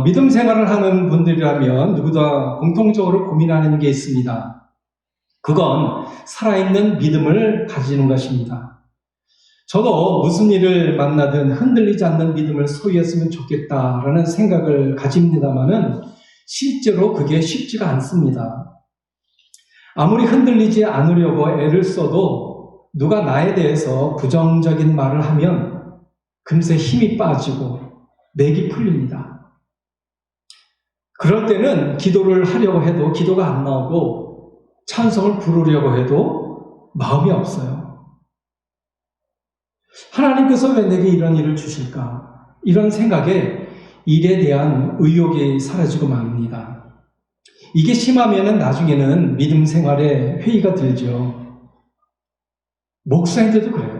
믿음 생활을 하는 분들이라면 누구나 공통적으로 고민하는 게 있습니다. 그건 살아있는 믿음을 가지는 것입니다. 저도 무슨 일을 만나든 흔들리지 않는 믿음을 소유했으면 좋겠다라는 생각을 가집니다만은 실제로 그게 쉽지가 않습니다. 아무리 흔들리지 않으려고 애를 써도 누가 나에 대해서 부정적인 말을 하면 금세 힘이 빠지고 맥이 풀립니다. 그럴 때는 기도를 하려고 해도 기도가 안 나오고 찬송을 부르려고 해도 마음이 없어요. 하나님께서 왜 내게 이런 일을 주실까? 이런 생각에 일에 대한 의욕이 사라지고 맙니다. 이게 심하면은 나중에는 믿음 생활에 회의가 들죠. 목사인데도 그래요.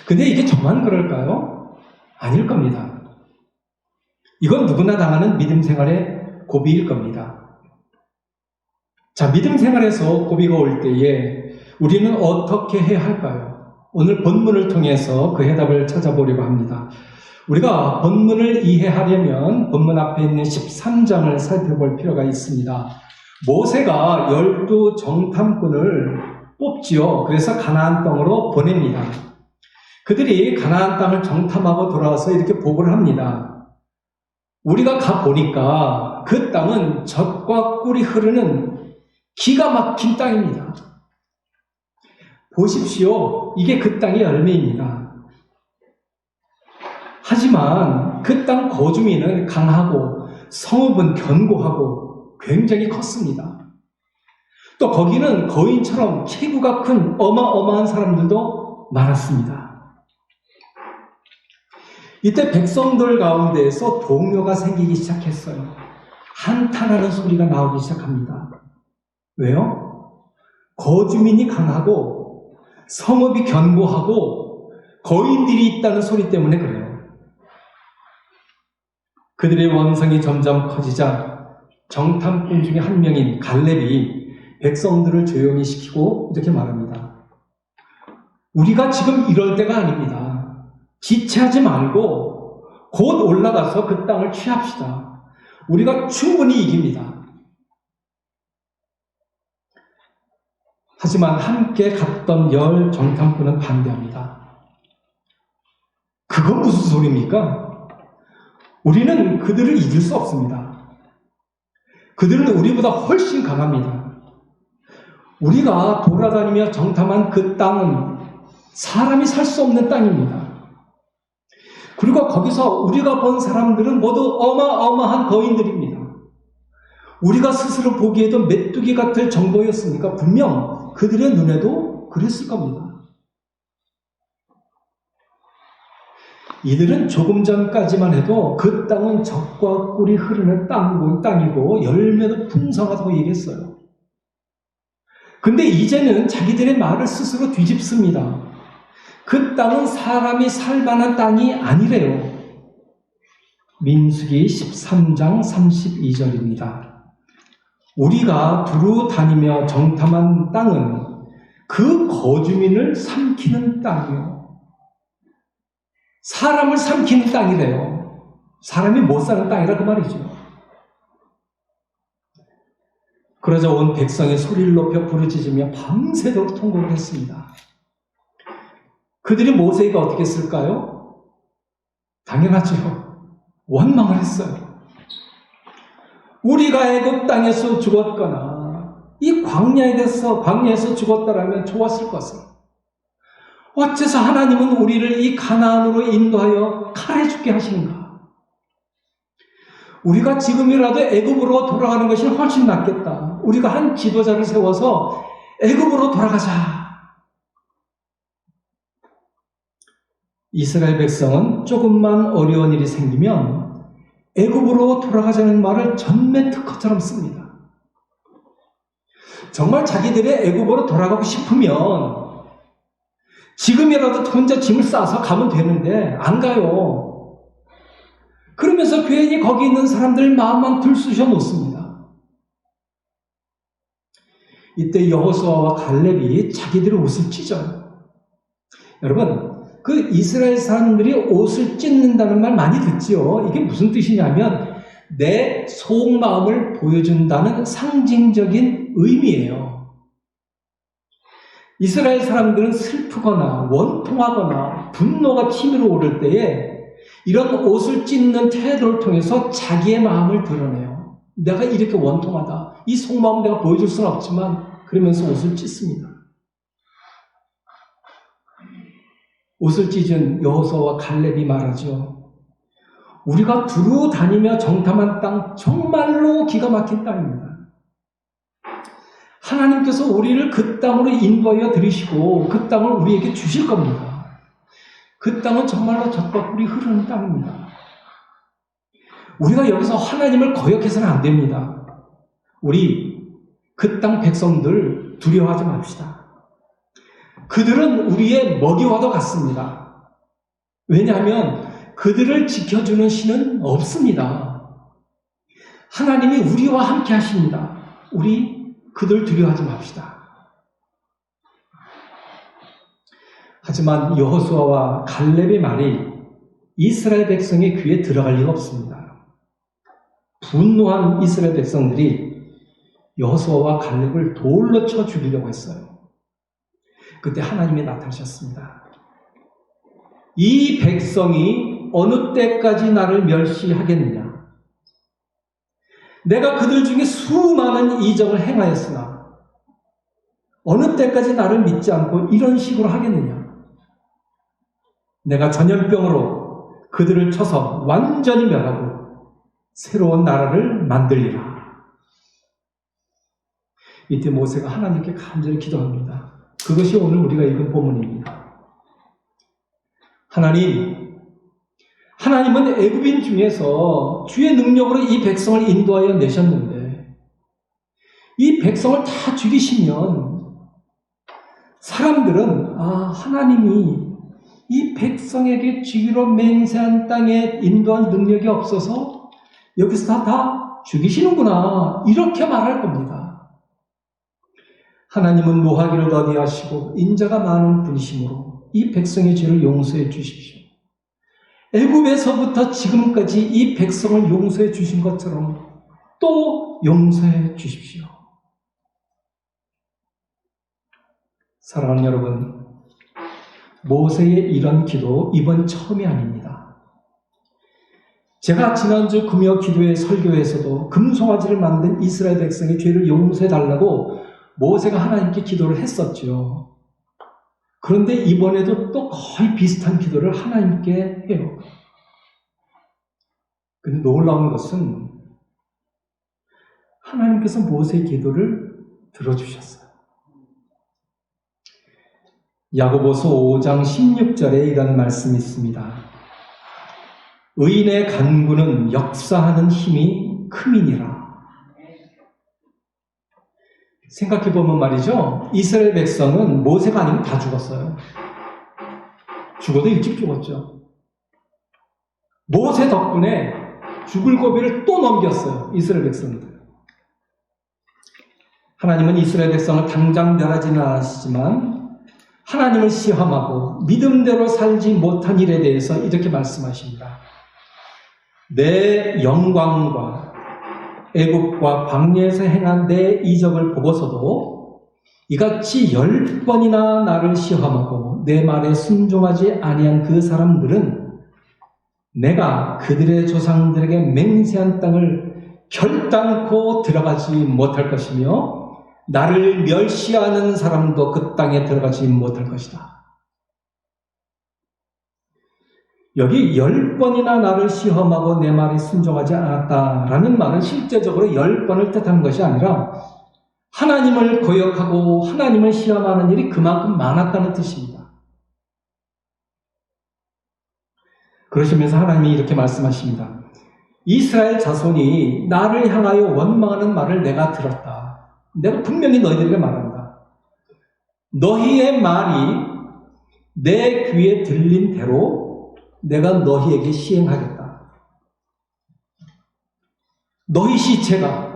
근데 이게 저만 그럴까요? 아닐 겁니다. 이건 누구나 당하는 믿음 생활의 고비일 겁니다. 자, 믿음 생활에서 고비가 올 때에 우리는 어떻게 해야 할까요? 오늘 본문을 통해서 그 해답을 찾아보려고 합니다. 우리가 본문을 이해하려면 본문 앞에 있는 13장을 살펴볼 필요가 있습니다. 모세가 12 정탐꾼을 뽑지요. 그래서 가나안 땅으로 보냅니다. 그들이 가나안 땅을 정탐하고 돌아와서 이렇게 보고를 합니다. 우리가 가보니까 그 땅은 젖과 꿀이 흐르는 기가 막힌 땅입니다. 보십시오. 이게 그 땅의 열매입니다. 하지만 그 땅 거주민은 강하고 성읍은 견고하고 굉장히 컸습니다. 또 거기는 거인처럼 체구가 큰 어마어마한 사람들도 많았습니다. 이때 백성들 가운데에서 동요가 생기기 시작했어요. 한탄하는 소리가 나오기 시작합니다. 왜요? 거주민이 강하고 성읍이 견고하고 거인들이 있다는 소리 때문에 그래요. 그들의 원성이 점점 커지자 정탐꾼 중에 한 명인 갈렙이 백성들을 조용히 시키고 이렇게 말합니다. 우리가 지금 이럴 때가 아닙니다. 지체하지 말고 곧 올라가서 그 땅을 취합시다. 우리가 충분히 이깁니다. 하지만 함께 갔던 10 정탐꾼은 반대합니다. 그건 무슨 소리입니까? 우리는 그들을 이길 수 없습니다. 그들은 우리보다 훨씬 강합니다. 우리가 돌아다니며 정탐한 그 땅은 사람이 살 수 없는 땅입니다. 그리고 거기서 우리가 본 사람들은 모두 어마어마한 거인들입니다. 우리가 스스로 보기에도 메뚜기 같을 정도였으니까 분명 그들의 눈에도 그랬을 겁니다. 이들은 조금 전까지만 해도 그 땅은 젖과 꿀이 흐르는 땅이고 열매도 풍성하다고 얘기했어요. 근데 이제는 자기들의 말을 스스로 뒤집습니다. 그 땅은 사람이 살 만한 땅이 아니래요. 민수기 13장 32절입니다. 우리가 두루 다니며 정탐한 땅은 그 거주민을 삼키는 땅이요. 사람을 삼키는 땅이래요. 사람이 못 사는 땅이라 그 말이죠. 그러자 온 백성이 소리를 높여 부르짖으며 밤새도록 통곡을 했습니다. 그들이 모세에게 어떻게 했을까요? 당연하죠. 원망을 했어요. 우리가 애굽 땅에서 죽었거나 이 광야에서 죽었다라면 좋았을 것을. 어째서 하나님은 우리를 이 가나안으로 인도하여 칼에 죽게 하시는가? 우리가 지금이라도 애굽으로 돌아가는 것이 훨씬 낫겠다. 우리가 한 지도자를 세워서 애굽으로 돌아가자. 이스라엘 백성은 조금만 어려운 일이 생기면 애굽으로 돌아가자는 말을 전매 특허처럼 씁니다. 정말 자기들의 애굽으로 돌아가고 싶으면 지금이라도 혼자 짐을 싸서 가면 되는데 안 가요. 그러면서 괜히 거기 있는 사람들 마음만 들쑤셔 놓습니다. 이때 여호수아와 갈렙이 자기들의 옷을 찢어요. 여러분, 그 이스라엘 사람들이 옷을 찢는다는 말 많이 듣지요. 이게 무슨 뜻이냐면 내 속마음을 보여준다는 상징적인 의미예요. 이스라엘 사람들은 슬프거나 원통하거나 분노가 치밀어 오를 때에 이런 옷을 찢는 태도를 통해서 자기의 마음을 드러내요. 내가 이렇게 원통하다. 이 속마음을 내가 보여줄 수는 없지만 그러면서 옷을 찢습니다. 옷을 찢은 여호수아와 갈렙이 말하죠. 우리가 두루 다니며 정탐한 땅 정말로 기가 막힌 땅입니다. 하나님께서 우리를 그 땅으로 인도하여 들이시고 그 땅을 우리에게 주실 겁니다. 그 땅은 정말로 젖과 꿀이 흐르는 땅입니다. 우리가 여기서 하나님을 거역해서는 안 됩니다. 우리 그 땅 백성들 두려워하지 맙시다. 그들은 우리의 먹이와도 같습니다. 왜냐하면 그들을 지켜주는 신은 없습니다. 하나님이 우리와 함께 하십니다. 우리 그들 두려워하지 맙시다. 하지만 여호수아와 갈렙의 말이 이스라엘 백성의 귀에 들어갈 리가 없습니다. 분노한 이스라엘 백성들이 여호수아와 갈렙을 돌로 쳐 죽이려고 했어요. 그때 하나님이 나타나셨습니다. 이 백성이 어느 때까지 나를 멸시하겠느냐? 내가 그들 중에 수많은 이적을 행하였으나 어느 때까지 나를 믿지 않고 이런 식으로 하겠느냐? 내가 전염병으로 그들을 쳐서 완전히 멸하고 새로운 나라를 만들리라. 이때 모세가 하나님께 간절히 기도합니다. 그것이 오늘 우리가 읽은 본문입니다. 하나님은 애굽인 중에서 주의 능력으로 이 백성을 인도하여 내셨는데 이 백성을 다 죽이시면 사람들은 하나님이 이 백성에게 주기로 맹세한 땅에 인도할 능력이 없어서 여기서 다 죽이시는구나 이렇게 말할 겁니다. 하나님은 노하기를 더디하시고 인자가 많은 분이시므로 이 백성의 죄를 용서해 주십시오. 애굽에서부터 지금까지 이 백성을 용서해 주신 것처럼 또 용서해 주십시오. 사랑하는 여러분, 모세의 이런 기도 이번 처음이 아닙니다. 제가 지난주 금요 기도회 설교에서도 금송아지를 만든 이스라엘 백성의 죄를 용서해 달라고 모세가 하나님께 기도를 했었죠. 그런데 이번에도 또 거의 비슷한 기도를 하나님께 해요. 근데 놀라운 것은 하나님께서 모세의 기도를 들어주셨어요. 야고보서 5장 16절에 이런 말씀이 있습니다. 의인의 간구는 역사하는 힘이 크미니라. 생각해보면 말이죠. 이스라엘 백성은 모세가 아니면 다 죽었어요. 죽어도 일찍 죽었죠. 모세 덕분에 죽을 고비를 또 넘겼어요. 이스라엘 백성들. 하나님은 이스라엘 백성을 당장 멸하지는 않으시지만 하나님을 시험하고 믿음대로 살지 못한 일에 대해서 이렇게 말씀하십니다. 내 영광과 애굽과 광야에서 행한 내 이적을 보고서도 이같이 10번이나 나를 시험하고 내 말에 순종하지 아니한 그 사람들은 내가 그들의 조상들에게 맹세한 땅을 결단코 들어가지 못할 것이며 나를 멸시하는 사람도 그 땅에 들어가지 못할 것이다. 여기 10번이나 나를 시험하고 내 말에 순종하지 않았다라는 말은 실제적으로 10번을 뜻하는 것이 아니라 하나님을 거역하고 하나님을 시험하는 일이 그만큼 많았다는 뜻입니다. 그러시면서 하나님이 이렇게 말씀하십니다. 이스라엘 자손이 나를 향하여 원망하는 말을 내가 들었다. 내가 분명히 너희들에게 말한다. 너희의 말이 내 귀에 들린 대로 내가 너희에게 시행하겠다. 너희 시체가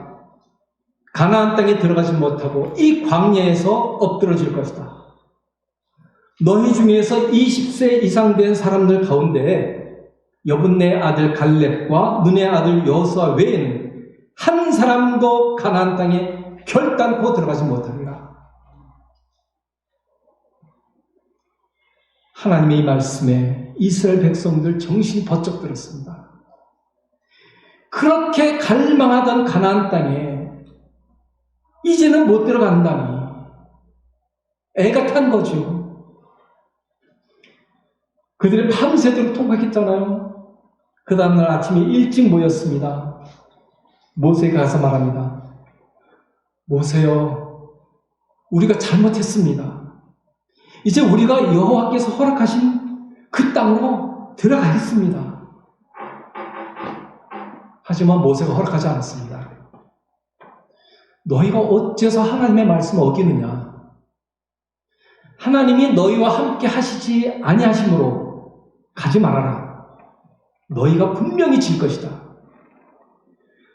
가나안 땅에 들어가지 못하고 이 광야에서 엎드러질 것이다. 너희 중에서 20세 이상 된 사람들 가운데 여분네 아들 갈렙과 눈의 아들 여호수아 외에는 한 사람도 가나안 땅에 결단코 들어가지 못하리라. 하나님의 이 말씀에 이스라엘 백성들 정신이 번쩍 들었습니다. 그렇게 갈망하던 가나안 땅에 이제는 못 들어간다니 애가 탄 거죠. 그들이 밤새도록 통곡했잖아요. 그 다음날 아침에 일찍 모였습니다. 모세가 가서 말합니다. 모세여, 우리가 잘못했습니다. 이제 우리가 여호와께서 허락하신 그 땅으로 들어가겠습니다. 하지만 모세가 허락하지 않았습니다. 너희가 어째서 하나님의 말씀을 어기느냐? 하나님이 너희와 함께 하시지 아니하심으로 가지 말아라. 너희가 분명히 질 것이다.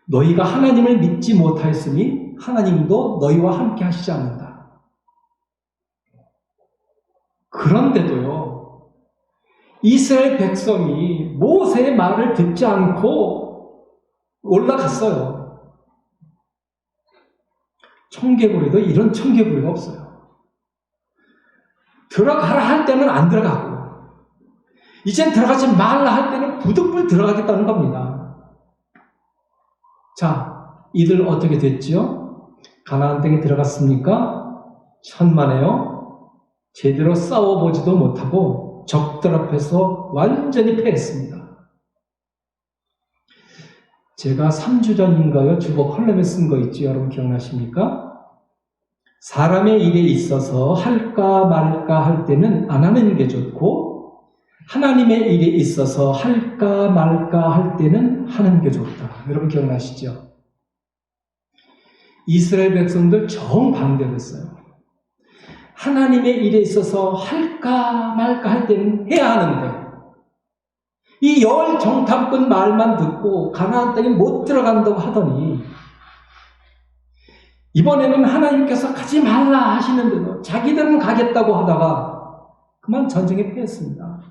너희가 하나님을 믿지 못하였으니 하나님도 너희와 함께 하시지 않는다. 그런데도요, 이스라엘 백성이 모세의 말을 듣지 않고 올라갔어요. 청개구리도 이런 청개구리가 없어요. 들어가라 할 때는 안 들어가고, 이젠 들어가지 말라 할 때는 부득불 들어가겠다는 겁니다. 자, 이들 어떻게 됐지요? 가나안 땅에 들어갔습니까? 천만에요. 제대로 싸워보지도 못하고 적들 앞에서 완전히 패했습니다. 제가 3주 전인가요? 주보 컬럼에 쓴 거 있죠? 여러분 기억나십니까? 사람의 일에 있어서 할까 말까 할 때는 안 하는 게 좋고, 하나님의 일에 있어서 할까 말까 할 때는 하는 게 좋다. 여러분 기억나시죠? 이스라엘 백성들 정반대됐어요. 하나님의 일에 있어서 할까 말까 할 때는 해야 하는데, 이 열정탐꾼 말만 듣고 가나안 땅에 못 들어간다고 하더니 이번에는 하나님께서 가지 말라 하시는데도 자기들은 가겠다고 하다가 그만 전쟁에 패했습니다.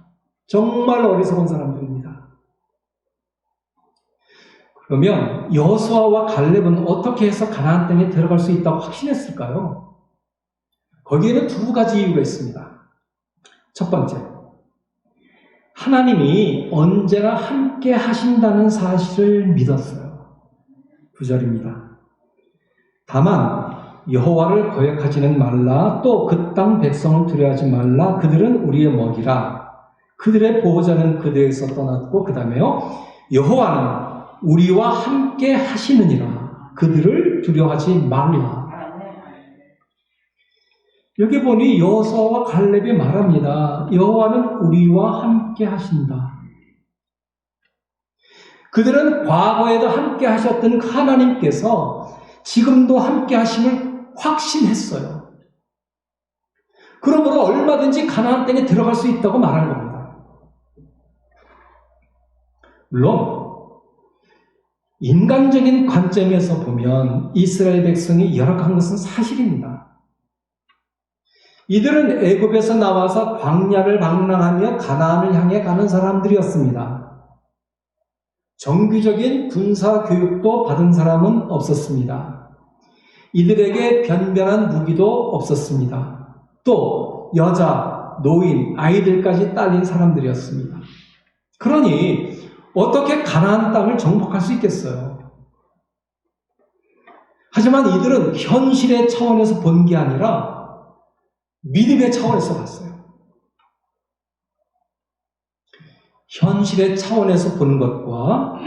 정말 어리석은 사람들입니다. 그러면 여호수아와 갈렙은 어떻게 해서 가나안 땅에 들어갈 수 있다고 확신했을까요? 거기에는 두 가지 이유가 있습니다. 첫 번째, 하나님이 언제나 함께 하신다는 사실을 믿었어요. 9절입니다. 다만 여호와를 거역하지는 말라. 또 그 땅 백성을 두려워하지 말라. 그들은 우리의 먹이라. 그들의 보호자는 그들에게서 떠났고, 그 다음에요, 여호와는 우리와 함께 하시느니라. 그들을 두려워하지 말라. 여기 보니 여호수아와 갈렙이 말합니다. 여호와는 우리와 함께 하신다. 그들은 과거에도 함께 하셨던 하나님께서 지금도 함께 하심을 확신했어요. 그러므로 얼마든지 가나안 땅에 들어갈 수 있다고 말한 겁니다. 물론 인간적인 관점에서 보면 이스라엘 백성이 열악한 것은 사실입니다. 이들은 애굽에서 나와서 광야를 방랑하며 가나안을 향해 가는 사람들이었습니다. 정규적인 군사 교육도 받은 사람은 없었습니다. 이들에게 변변한 무기도 없었습니다. 또 여자, 노인, 아이들까지 딸린 사람들이었습니다. 그러니 어떻게 가나안 땅을 정복할 수 있겠어요? 하지만 이들은 현실의 차원에서 본 게 아니라 믿음의 차원에서 봤어요. 현실의 차원에서 보는 것과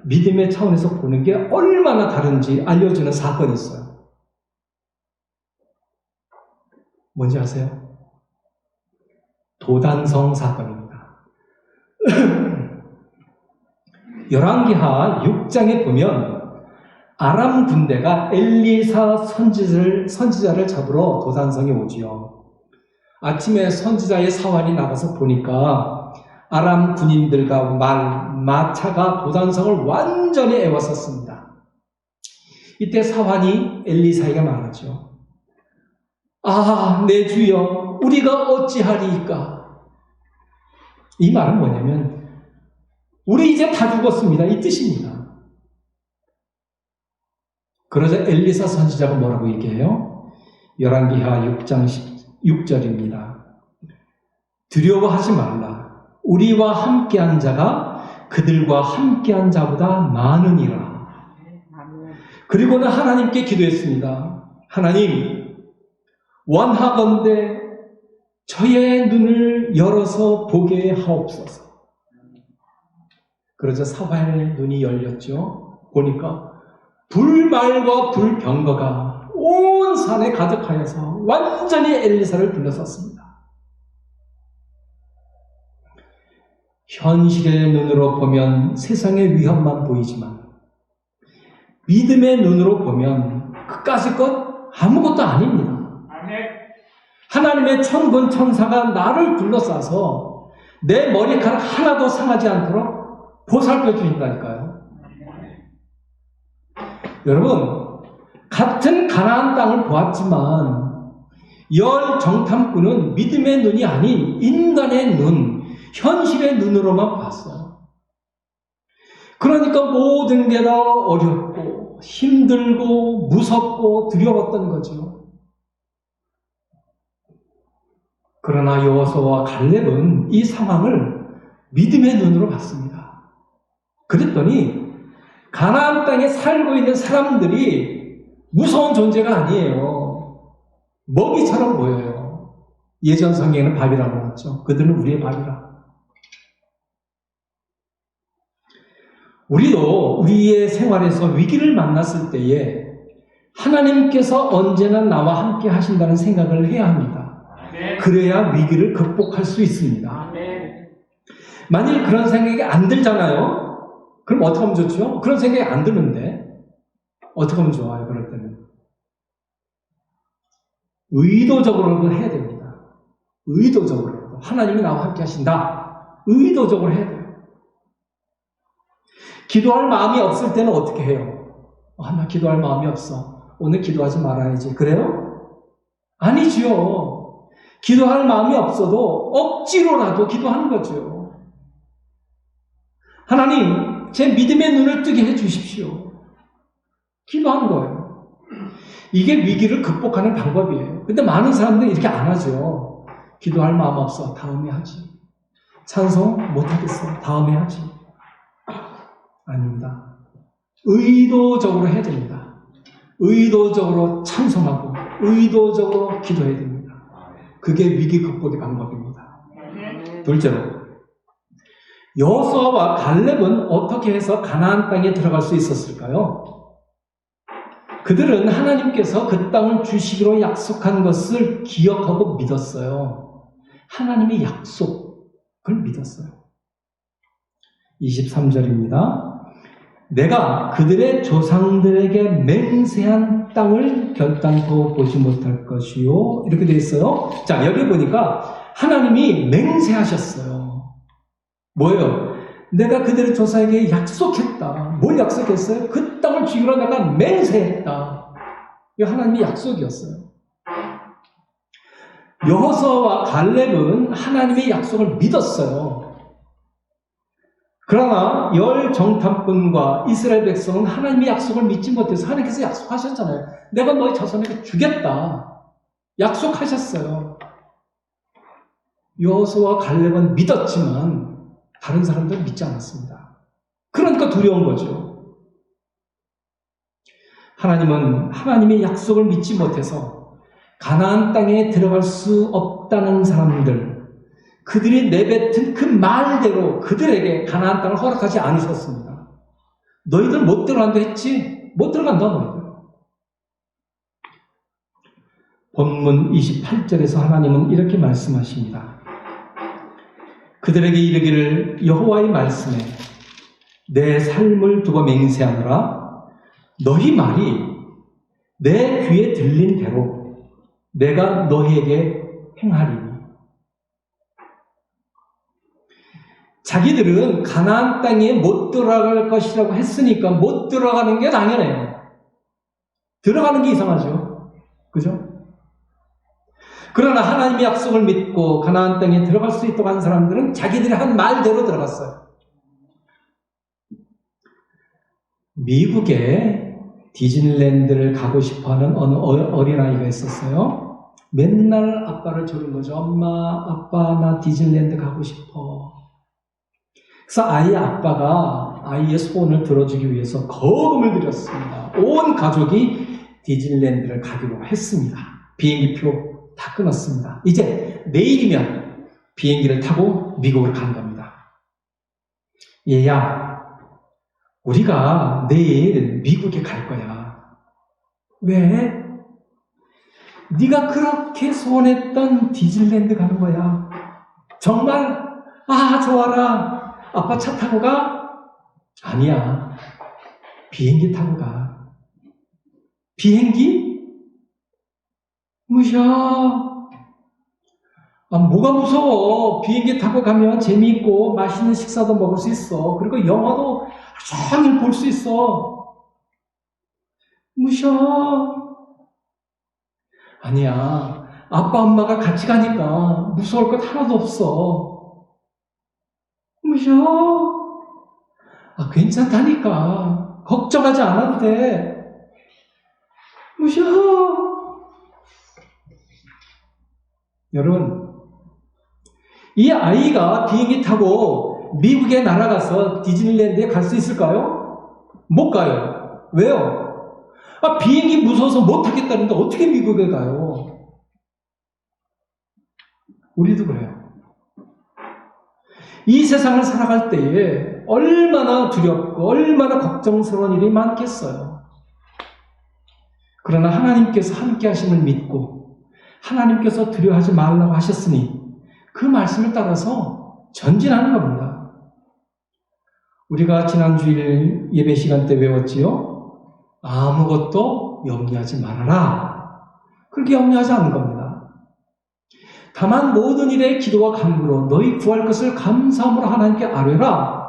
믿음의 차원에서 보는 게 얼마나 다른지 알려주는 사건이 있어요. 뭔지 아세요? 도단성 사건입니다. 열왕기하 6장에 보면 아람 군대가 엘리사 선지자를 잡으러 도단성에 오지요. 아침에 선지자의 사환이 나가서 보니까 아람 군인들과 마차가 도단성을 완전히 에워쌌습니다. 이때 사환이 엘리사에게 말하죠. 아, 내 주여, 우리가 어찌하리이까? 이 말은 뭐냐면 우리 이제 다 죽었습니다, 이 뜻입니다. 그러자 엘리사 선지자가 뭐라고 얘기해요? 열왕기하 6장 6절입니다. 두려워하지 말라. 우리와 함께한 자가 그들과 함께한 자보다 많으니라. 그리고는 하나님께 기도했습니다. 하나님, 원하건대 저의 눈을 열어서 보게 하옵소서. 그러자 사바의 눈이 열렸죠. 보니까 불말과 불병거가 온 산에 가득하여서 완전히 엘리사를 둘러쌌습니다. 현실의 눈으로 보면 세상의 위험만 보이지만 믿음의 눈으로 보면 그까짓 것 아무것도 아닙니다. 하나님의 천군 천사가 나를 둘러싸서 내 머리카락 하나도 상하지 않도록 보살펴 주신다니까요. 여러분, 같은 가나안 땅을 보았지만 열 정탐꾼은 믿음의 눈이 아닌 인간의 눈, 현실의 눈으로만 봤어요. 그러니까 모든 게 다 어렵고 힘들고 무섭고 두려웠던 거죠. 그러나 여호수아와 갈렙은 이 상황을 믿음의 눈으로 봤습니다. 그랬더니 가나안 땅에 살고 있는 사람들이 무서운 존재가 아니에요. 먹이처럼 보여요. 예전 성경에는 밥이라고 나왔죠. 그들은 우리의 밥이라. 우리도 우리의 생활에서 위기를 만났을 때에 하나님께서 언제나 나와 함께 하신다는 생각을 해야 합니다. 그래야 위기를 극복할 수 있습니다. 만일 그런 생각이 안 들잖아요. 그럼 어떻게 하면 좋죠? 그런 생각이 안 드는데 어떻게 하면 좋아요? 그럴 때는 의도적으로도 해야 됩니다. 의도적으로 하나님이 나와 함께 하신다. 의도적으로 해야 돼요. 기도할 마음이 없을 때는 어떻게 해요? 나 기도할 마음이 없어. 오늘 기도하지 말아야지. 그래요? 아니지요. 기도할 마음이 없어도 억지로라도 기도하는 거죠. 하나님, 제 믿음의 눈을 뜨게 해 주십시오. 기도하는 거예요. 이게 위기를 극복하는 방법이에요. 근데 많은 사람들이 이렇게 안 하죠. 기도할 마음 없어. 다음에 하지. 찬송 못하겠어. 다음에 하지. 아닙니다. 의도적으로 해야 됩니다. 의도적으로 찬송하고 의도적으로 기도해야 됩니다. 그게 위기 극복의 방법입니다. 둘째로, 여호수아와 갈렙은 어떻게 해서 가나안 땅에 들어갈 수 있었을까요? 그들은 하나님께서 그 땅을 주시기로 약속한 것을 기억하고 믿었어요. 하나님의 약속을 믿었어요. 23절입니다. 내가 그들의 조상들에게 맹세한 땅을 결단코 보지 못할 것이요. 이렇게 되어 있어요. 자, 여기 보니까 하나님이 맹세하셨어요. 뭐예요? 내가 그들의 조상에게 약속했다. 뭘 약속했어요? 그 땅을 주기로 내가 맹세했다. 이게 하나님의 약속이었어요. 여호수아와 갈렙은 하나님의 약속을 믿었어요. 그러나 열 정탐꾼과 이스라엘 백성은 하나님의 약속을 믿지 못해서 하나님께서 약속하셨잖아요. 내가 너희 자손에게 주겠다. 약속하셨어요. 여호수아와 갈렙은 믿었지만 다른 사람들은 믿지 않았습니다. 그러니까 두려운 거죠. 하나님은 하나님의 약속을 믿지 못해서 가나안 땅에 들어갈 수 없다는 사람들, 그들이 내뱉은 그 말대로 그들에게 가나안 땅을 허락하지 않으셨습니다. 너희들 못 들어간다 했지? 못 들어간다 너희들. 본문 28절에서 하나님은 이렇게 말씀하십니다. 그들에게 이르기를 여호와의 말씀에 내 삶을 두고 맹세하노라. 너희 말이 내 귀에 들린 대로 내가 너희에게 행하리니. 자기들은 가나안 땅에 못 들어갈 것이라고 했으니까 못 들어가는 게 당연해요. 들어가는 게 이상하죠. 그죠? 그러나 하나님의 약속을 믿고 가나안 땅에 들어갈 수 있도록 한 사람들은 자기들이 한 말대로 들어갔어요. 미국에 디즈니랜드를 가고 싶어하는 어느 어린아이가 있었어요. 맨날 아빠를 조른 거죠. 엄마, 아빠, 나 디즈니랜드 가고 싶어. 그래서 아이의 아빠가 아이의 소원을 들어주기 위해서 거금을 들였습니다. 온 가족이 디즈니랜드를 가기로 했습니다. 비행기표 다 끊었습니다. 이제 내일이면 비행기를 타고 미국으로 간 겁니다. 얘야, 우리가 내일 미국에 갈 거야. 왜? 네가 그렇게 소원했던 디즈니랜드 가는 거야. 정말? 아, 좋아라. 아빠 차 타고 가? 아니야. 비행기 타고 가. 비행기? 무셔. 아, 뭐가 무서워. 비행기 타고 가면 재미있고 맛있는 식사도 먹을 수 있어. 그리고 영화도 종일 볼 수 있어. 무셔. 아니야. 아빠 엄마가 같이 가니까 무서울 것 하나도 없어. 무셔. 아, 괜찮다니까. 걱정하지 않아도 돼. 무셔. 여러분, 이 아이가 비행기 타고 미국에 날아가서 디즈니랜드에 갈 수 있을까요? 못 가요. 왜요? 아, 비행기 무서워서 못 타겠다는데 어떻게 미국에 가요? 우리도 그래요. 이 세상을 살아갈 때에 얼마나 두렵고 얼마나 걱정스러운 일이 많겠어요. 그러나 하나님께서 함께 하심을 믿고 하나님께서 두려워하지 말라고 하셨으니 그 말씀을 따라서 전진하는 겁니다. 우리가 지난 주일 예배 시간 때 외웠지요? 아무것도 염려하지 말아라. 그렇게 염려하지 않는 겁니다. 다만 모든 일에 기도와 간구로 너희 구할 것을 감사함으로 하나님께 아뢰라.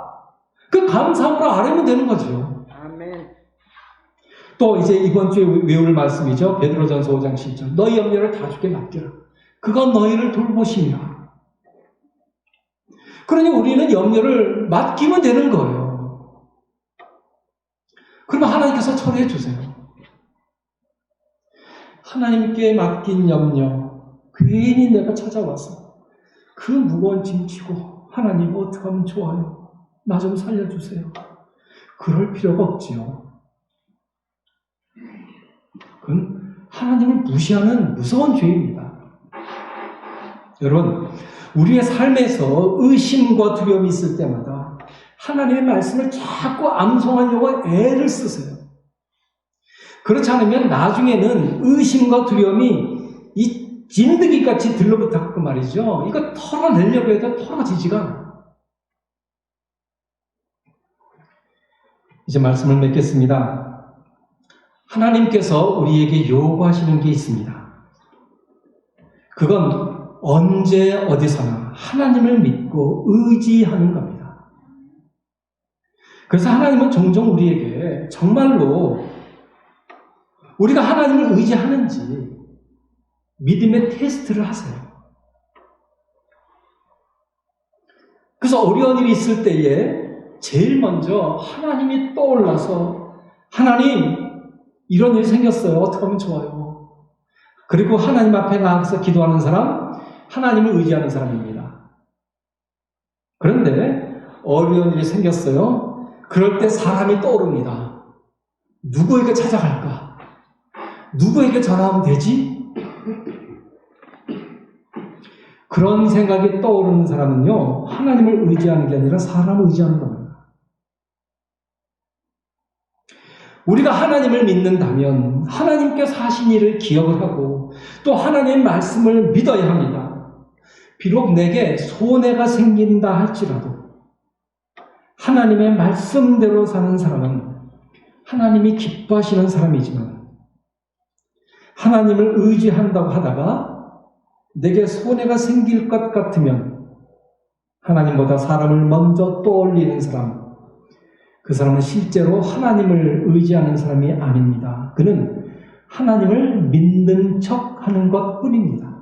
그 감사함으로 아뢰면 되는 거죠. 아멘. 또 이제 이번 주에 외울 말씀이죠. 베드로전서 5장 10절. 너희 염려를 다 주께 맡겨라. 그건 너희를 돌보시며. 그러니 우리는 염려를 맡기면 되는 거예요. 그러면 하나님께서 처리해 주세요. 하나님께 맡긴 염려, 괜히 내가 찾아와서 그 무거운 짐 지고 하나님 어떻게 하면 좋아요? 나 좀 살려주세요. 그럴 필요가 없지요. 그건 하나님을 무시하는 무서운 죄입니다. 여러분, 우리의 삶에서 의심과 두려움이 있을 때마다 하나님의 말씀을 자꾸 암송하려고 애를 쓰세요. 그렇지 않으면 나중에는 의심과 두려움이 이 진드기같이 들러붙었고 말이죠. 이거 털어내려고 해도 털어지지가 않아요. 이제 말씀을 맺겠습니다. 하나님께서 우리에게 요구하시는 게 있습니다. 그건 언제 어디서나 하나님을 믿고 의지하는 겁니다. 그래서 하나님은 종종 우리에게 정말로 우리가 하나님을 의지하는지 믿음의 테스트를 하세요. 그래서 어려운 일이 있을 때에 제일 먼저 하나님이 떠올라서 하나님 이런 일이 생겼어요. 어떻게 하면 좋아요? 그리고 하나님 앞에 나가서 기도하는 사람, 하나님을 의지하는 사람입니다. 그런데 어려운 일이 생겼어요. 그럴 때 사람이 떠오릅니다. 누구에게 찾아갈까? 누구에게 전화하면 되지? 그런 생각이 떠오르는 사람은요, 하나님을 의지하는 게 아니라 사람을 의지하는 겁니다. 우리가 하나님을 믿는다면 하나님께서 하신 일을 기억을 하고 또 하나님의 말씀을 믿어야 합니다. 비록 내게 손해가 생긴다 할지라도 하나님의 말씀대로 사는 사람은 하나님이 기뻐하시는 사람이지만 하나님을 의지한다고 하다가 내게 손해가 생길 것 같으면 하나님보다 사람을 먼저 떠올리는 사람, 그 사람은 실제로 하나님을 의지하는 사람이 아닙니다. 그는 하나님을 믿는 척 하는 것 뿐입니다.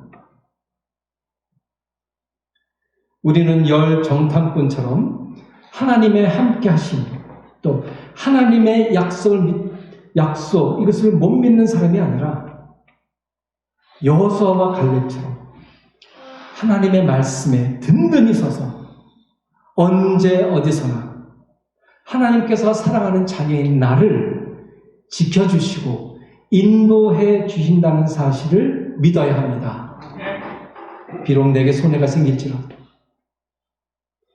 우리는 열 정탐꾼처럼 하나님의 함께 하심, 또 하나님의 약속, 이것을 못 믿는 사람이 아니라 여호수아와 갈렙처럼 하나님의 말씀에 든든히 서서 언제 어디서나 하나님께서 사랑하는 자녀인 나를 지켜주시고 인도해 주신다는 사실을 믿어야 합니다. 비록 내게 손해가 생길지라도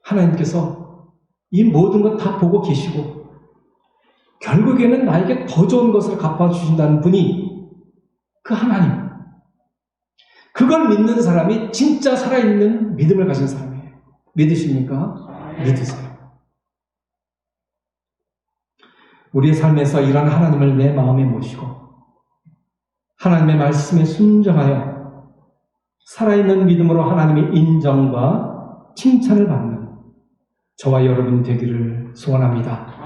하나님께서 이 모든 것 다 보고 계시고 결국에는 나에게 더 좋은 것을 갚아주신다는 분이 그 하나님, 그걸 믿는 사람이 진짜 살아있는 믿음을 가진 사람이에요. 믿으십니까? 믿으세요. 우리의 삶에서 이런 하나님을 내 마음에 모시고 하나님의 말씀에 순종하여 살아있는 믿음으로 하나님의 인정과 칭찬을 받는 저와 여러분 되기를 소원합니다.